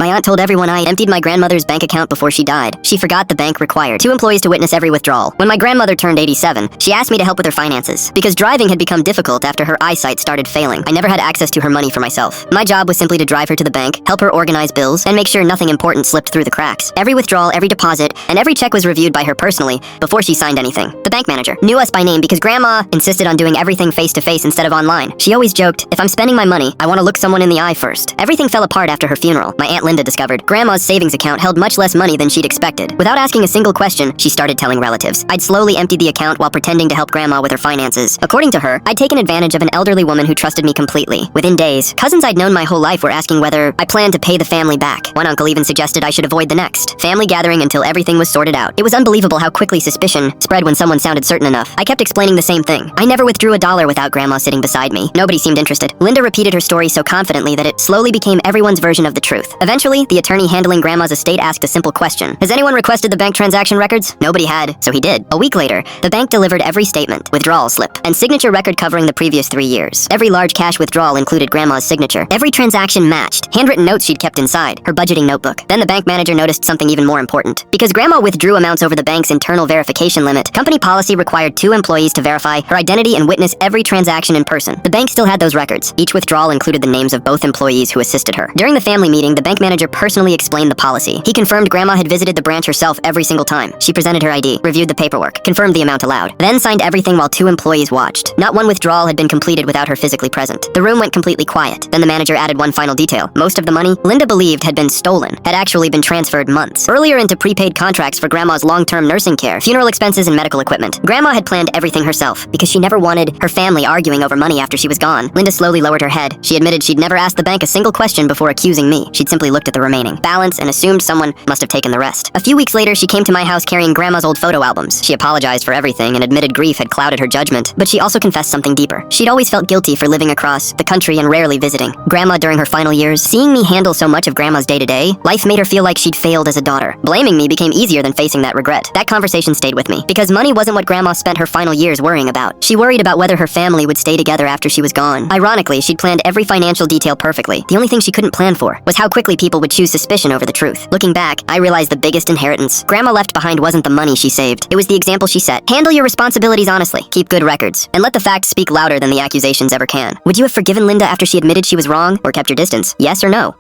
My aunt told everyone I emptied my grandmother's bank account before she died. She forgot the bank required 2 employees to witness every withdrawal. When my grandmother turned 87, she asked me to help with her finances. Because driving had become difficult after her eyesight started failing, I never had access to her money for myself. My job was simply to drive her to the bank, help her organize bills, and make sure nothing important slipped through the cracks. Every withdrawal, every deposit, and every check was reviewed by her personally before she signed anything. The bank manager knew us by name because Grandma insisted on doing everything face-to-face instead of online. She always joked, if I'm spending my money, I want to look someone in the eye first. Everything fell apart after her funeral. My Aunt Linda discovered Grandma's savings account held much less money than she'd expected. Without asking a single question, she started telling relatives. I'd slowly emptied the account while pretending to help Grandma with her finances. According to her, I'd taken advantage of an elderly woman who trusted me completely. Within days, cousins I'd known my whole life were asking whether I planned to pay the family back. One uncle even suggested I should avoid the next family gathering until everything was sorted out. It was unbelievable how quickly suspicion spread when someone sounded certain enough. I kept explaining the same thing. I never withdrew $1 without Grandma sitting beside me. Nobody seemed interested. Linda repeated her story so confidently that it slowly became everyone's version of the truth. Eventually, the attorney handling Grandma's estate asked a simple question. Has anyone requested the bank transaction records? Nobody had, so he did. A week later, the bank delivered every statement, withdrawal slip, and signature record covering the previous 3 years. Every large cash withdrawal included Grandma's signature. Every transaction matched handwritten notes she'd kept inside her budgeting notebook. Then the bank manager noticed something even more important. Because Grandma withdrew amounts over the bank's internal verification limit, company policy required 2 employees to verify her identity and witness every transaction in person. The bank still had those records. Each withdrawal included the names of both employees who assisted her. During the family meeting, the bank manager personally explained the policy. He confirmed Grandma had visited the branch herself every single time. She presented her ID, reviewed the paperwork, confirmed the amount allowed, then signed everything while 2 employees watched. Not one withdrawal had been completed without her physically present. The room went completely quiet. Then the manager added one final detail. Most of the money Linda believed had been stolen had actually been transferred months earlier into prepaid contracts for Grandma's long-term nursing care, funeral expenses, and medical equipment. Grandma had planned everything herself because she never wanted her family arguing over money after she was gone. Linda slowly lowered her head. She admitted she'd never asked the bank a single question before accusing me. She'd simply looked at the remaining balance and assumed someone must have taken the rest. A few weeks later, she came to my house carrying Grandma's old photo albums. She apologized for everything and admitted grief had clouded her judgment, but she also confessed something deeper. She'd always felt guilty for living across the country and rarely visiting Grandma during her final years. Seeing me handle so much of Grandma's day-to-day life made her feel like she'd failed as a daughter. Blaming me became easier than facing that regret. That conversation stayed with me because money wasn't what Grandma spent her final years worrying about. She worried about whether her family would stay together after she was gone. Ironically, she'd planned every financial detail perfectly. The only thing she couldn't plan for was how quickly people would choose suspicion over the truth. Looking back, I realized the biggest inheritance Grandma left behind wasn't the money she saved. It was the example she set. Handle your responsibilities honestly, keep good records, and let the facts speak louder than the accusations ever can. Would you have forgiven Linda after she admitted she was wrong, or kept your distance? Yes or no?